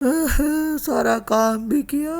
سارا کام بھی کیا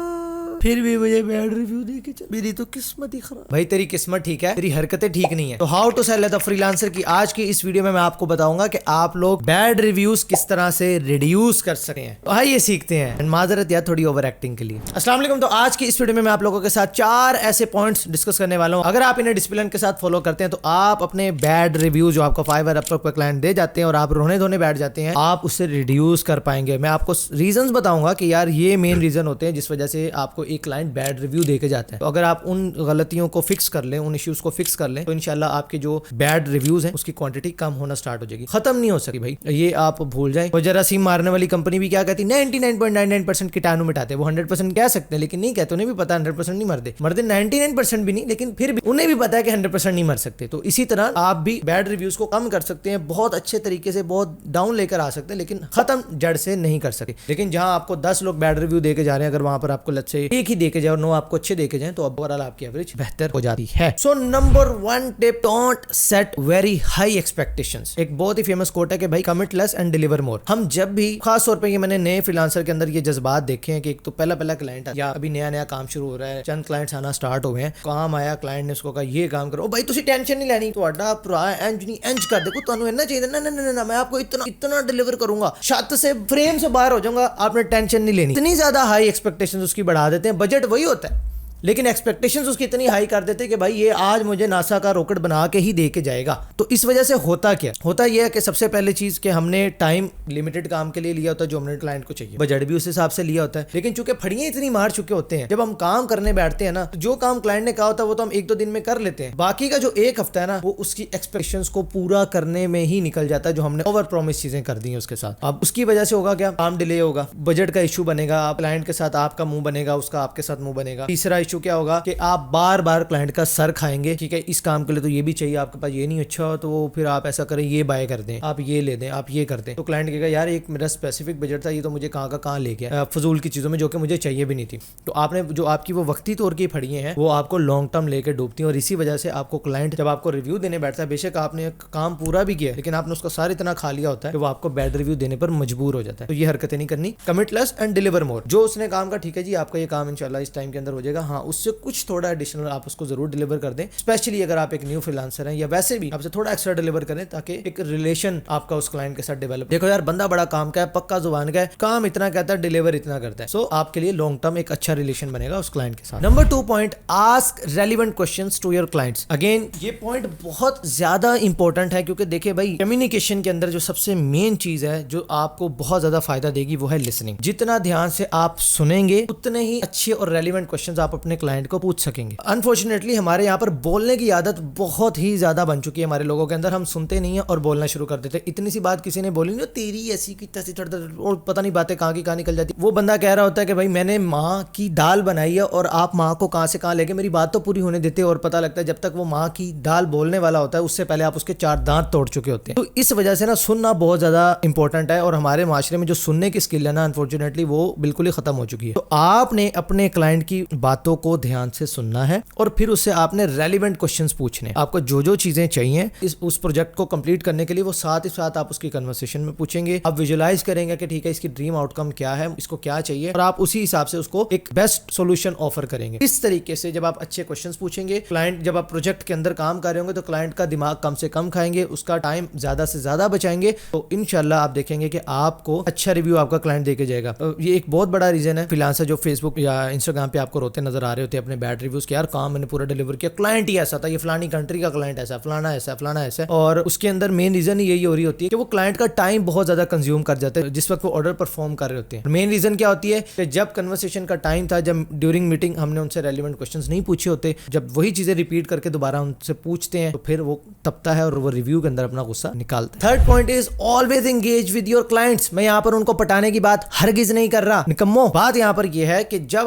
پھر بھی مجھے بیڈ ریویو دے کے چل. میری تو قسمت ہی خراب. بھائی تیری قسمت ٹھیک ہے, تیری حرکتیں ٹھیک نہیں ہے. تو how to sell as a freelancer کی آج کی اس ویڈیو میں آپ کو بتاؤں گا کہ آپ لوگ بیڈ ریویوز کس طرح سے ریڈیوس کر سکتے ہیں. تو آئیے سیکھتے ہیں. معذرت یا تھوڑی اوور ایکٹنگ کے لیے. السلام علیکم. تو آج کی اس ویڈیو میں آپ لوگوں کے ساتھ 4 ایسے پوائنٹس ڈسکس کرنے والا ہوں. اگر آپ انہیں ڈسپلن کے ساتھ فالو کرتے ہیں تو آپ اپنے بیڈ ریویو جو آپ کو فائیور اپ پر کلائنٹ دے جاتے ہیں اور آپ رونے دھونے بیٹھ جاتے ہیں, آپ اسے ریڈیوس کر پائیں گے. میں آپ کو ریزنز بتاؤں گا کہ یار یہ مین ریزن ہوتے ہیں جس وجہ سے آپ کو ایک کلائنٹ بیڈ ریویو دے کے جاتا ہے. تو اگر آپ ان غلطیوں کو فکس کر لیں, ان ایشوز کو فکس کر لیں, تو انشاءاللہ آپ کے جو بیڈ ریویوز ہیں اس کی کوانٹٹی کم ہونا سٹارٹ ہو جائے گی. ختم نہیں ہو سکتی بھائی, یہ آپ بھول جائیں. وہ جراثیم مارنے والی کمپنی بھی کیا کہتی ہے 99.99% کیٹانو مٹاتے ہیں. وہ 100% کہہ سکتے ہیں لیکن نہیں کہتے. انہیں بھی پتا 100% نہیں مرتے 99% بھی نہیں, لیکن پھر بھی انہیں بھی پتا ہے کہ 100% نہیں مر سکتے. تو اسی طرح آپ بھی بیڈ ریویوز کو کم کر سکتے ہیں, بہت اچھے طریقے سے بہت ڈاؤن لے کر آ سکتے ہیں, لیکن ختم جڑ سے نہیں کر سکتے. لیکن جہاں آپ کو 10 لوگ بیڈ ریویو دے کے جا رہے ہیں, اگر وہاں پر آپ کو لت سے ایک ہی دے کے جائے اور 9 آپ کو اچھے دے کے جائیں, تو اوور آل آپ کی ایوریج بہتر ہو جاتی ہے. So number 1 tip, don't set very high expectations. ایک بہت ہی فیمس کوٹ ہے کہ بھائی commit less and deliver more. ہم جب بھی خاص طور پہ یہ میں نے نئے فری لانسر کے اندر یہ جذبات دیکھے ہیں کہ ایک تو پہلا کلائنٹ ہے یا ابھی نیا کام شروع ہو رہا ہے, چند کلائنٹس آنا سٹارٹ ہو گئے ہیں, کام آیا, کلائنٹ نے اس کو کہا یہ کام کرو, بھائی تسی ٹینشن نہیں لینی, تہاڈا پورا انج کر دے کو تانوں اینا چاہیے نا میں آپ کو اتنا ڈیلیور کروں گا, چھت سے فریم سے باہر ہو جاؤں گا, آپ نے ٹینشن نہیں لینی. اتنی زیادہ ہائی ایکسپیکٹیشنز اس کی بڑھا دیتے ہیں. بجٹ وہی ہوتا ہے لیکن ایکسپیکٹیشنز اس کی اتنی ہائی کر دیتے کہ بھائی یہ آج مجھے ناسا کا راکٹ بنا کے ہی دے کے جائے گا. تو اس وجہ سے ہوتا یہ ہے کہ سب سے پہلے چیز کہ ہم نے ٹائم لمیٹڈ کام کے لیے لیا ہوتا ہے جو ہم نے کلائنٹ کو چاہیے, بجٹ بھی اس حساب سے لیا ہوتا ہے, لیکن چونکہ پھڑیاں اتنی مار چکے ہوتے ہیں جب ہم کام کرنے بیٹھتے ہیں نا, تو جو کام کلائنٹ نے کہا ہوتا ہے وہ تو ہم 1-2 دن میں کر لیتے ہیں, باقی کا جو ایک ہفتہ ہے نا وہ اس کی ایکسپیکٹیشنز کو پورا کرنے میں ہی نکل جاتا ہے جو ہم نے اوور پرومس چیزیں کر دی ہیں اس کے ساتھ. اب اس کی وجہ سے ہوگا کیا, کام ڈیلے ہوگا, بجٹ کا ایشو بنے گا, کلائنٹ کے ساتھ آپ کا منہ بنے گا, اس کا آپ کے ساتھ منہ بنے گا. تیسرا ایشو کیا ہوگا کہ آپ بار بار کلائنٹ کا سر کھائیں گے, ٹھیک ہے اس کام کے لیے تو یہ بھی چاہیے, آپ کے پاس یہ نہیں, اچھا تو پھر آپ ایسا کریں, یہ بائی کر دیں, آپ یہ لے دیں, آپ یہ کر دیں. تو کلائنٹ کہے گا یار ایک میرا اسپیسیفک بجٹ تھا, یہ تو مجھے کہاں لے گیا فضول کی چیزوں میں جو کہ مجھے چاہیے بھی نہیں تھی. تو آپ نے جو آپ کی وہ وقتی طور کی پھڑیاں ہیں وہ آپ کو لانگ ٹرم لے کے ڈوبتی ہیں, اور اسی وجہ سے آپ کو کلائنٹ جب آپ کو ریویو دینے بیٹھتا ہے, بے شک آپ نے کام پورا بھی کیا لیکن آپ نے اس کا سارا اتنا کھا لیا ہوتا ہے کہ وہ آپ کو بیڈ ریویو دینے پر مجبور ہو جاتا ہے. تو یہ حرکتیں نہیں کرنی. کمٹ لیس اینڈ ڈیلیور مور. جو اس نے کام کا ٹھیک ہے جی آپ کا یہ کام انشاءاللہ اس ٹائم کے اندر ہو جائے گا, ہاں اس سے کچھ تھوڑا ایڈیشنل آپ اس کو ضرور ڈیلیور کر دیں, اسپیشلی اگر آپ ایک نیو فری لانسر ہیں, یا ویسے بھی آپ سے تھوڑا ایکسٹرا ڈیلیور کریں تاکہ ایک ریلیشن آپ کا اس کلائنٹ کے ساتھ ڈیولپ. دیکھو یار بندہ بڑا کام کا ہے, پکا زبان کا ہے, کام اتنا کہتا ہے, ڈیلیور اتنا کرتا ہے, سو آپ کے لیے لانگ ٹرم ایک اچھا ریلیشن بنے گا اس کلائنٹ کے ساتھ. Number 2 point, ask relevant questions to your clients. Again یہ پوائنٹ بہت زیادہ امپورٹنٹ ہے کیونکہ دیکھیں بھائی کمیونیکیشن کے اندر جو سب سے مین چیز ہے جو آپ کو بہت زیادہ فائدہ دے گی وہ ہے لسننگ. جتنا دھیان سے آپ سنیں گے اتنے ہی اچھے اور ریلیونٹ کوسچنز آپ اپنے کلائنٹ کو پوچھ سکیں گے. انفارچونیٹلی ہمارے یہاں پر بولنے کی عادت بہت ہی زیادہ بن چکی ہے ہمارے لوگوں کے اندر. ہم سنتے نہیں ہیں اور بولنا شروع کر دیتے. اتنی سی بات کسی نے بولی نہیں, تیری ایسی کی تیسی اور پتہ نہیں باتیں کہاں کی کہاں نکل جاتی. وہ بندہ کہہ رہا ہوتا ہے کہ بھائی میں نے ماں کی دال بنائی ہے اور آپ ماں کو کہاں سے کہاں لے کے, میری بات تو پوری ہونے دیتے, اور پتہ لگتا ہے جب تک وہ ماں کی دال بولنے والا ہوتا ہے اس سے پہلے آپ اس کے 4 دانت توڑ چکے ہوتے ہیں. تو اس وجہ سے نا سننا بہت زیادہ امپورٹنٹ ہے, اور ہمارے معاشرے میں جو سننے کی اسکل ہے نا انفارچونیٹلی وہ بالکل ہی ختم ہو چکی ہے. تو آپ نے اپنے کلائنٹ کی باتوں کو دھیان سے سننا ہے اور پھر اس سے آپ نے ریلیونٹ کوسچنز پوچھنے. آپ کو جو چیزیں چاہیے اس پروجیکٹ کو کمپلیٹ کرنے کے لیے وہ ساتھ ہی ساتھ آپ اس کی کنورسیشن میں پوچھیں گے. آپ ویژولائز کریں گے کہ ٹھیک ہے اس کی ڈریم آؤٹ کم کیا ہے, اس کو کیا چاہیے, اور آپ اسی حساب سے اس کو ایک بیسٹ سولوشن آفر کریں گے. اس طریقے سے جب آپ اچھے کوسچنز پوچھیں گے, کلائنٹ جب آپ پروجیکٹ کے اندر کام کر رہے ہوں گے تو کلائنٹ کا دماغ کم سے کم کھائیں گے, اس کا ٹائم زیادہ سے زیادہ بچائیں گے, تو انشاءاللہ آپ دیکھیں گے کہ آپ کو اچھا ریویو آپ کا کلائنٹ دے کے جائے گا. یہ ایک بہت بڑا ریزن ہے فری لانسر جو فیس بک یا انسٹاگرام پہ آپ کو روتے نظر آ رہے ہوتے ہیں اپنے بیڈ ریویوز کے, یار کام میں نے پورا ڈیلیور کیا, کلائنٹ ہی ایسا تھا, یہ فلانی کنٹری کا کلائنٹ ایسا, فلانا ایسا, اور اس کے اندر مین ریزن یہی ہو رہی ہوتی ہے کہ وہ کلائنٹ کا ٹائم بہت زیادہ کنزیوم کر جاتے ہیں جس وقت وہ آرڈر پرفارم کر رہے ہوتے ہیں. مین ریزن کیا ہوتی ہے کہ جب کنورسیشن کا ٹائم تھا, جب ڈیورنگ میٹنگ ہم نے ان سے ریلیونٹ کوسچنز نہیں پوچھے ہوتے, جب وہی چیزیں ریپیٹ کر کے دوبارہ ان سے پوچھتے ہیں تو پھر وہ تپتا ہے اور وہ ریویو کے اندر اپنا غصہ نکالتا ہے. Third point is always engage with your clients. میں یہاں پر ان کو پٹانے کی بات ہرگز نہیں کر رہا, نکمو. بات یہاں پر یہ ہے کہ جب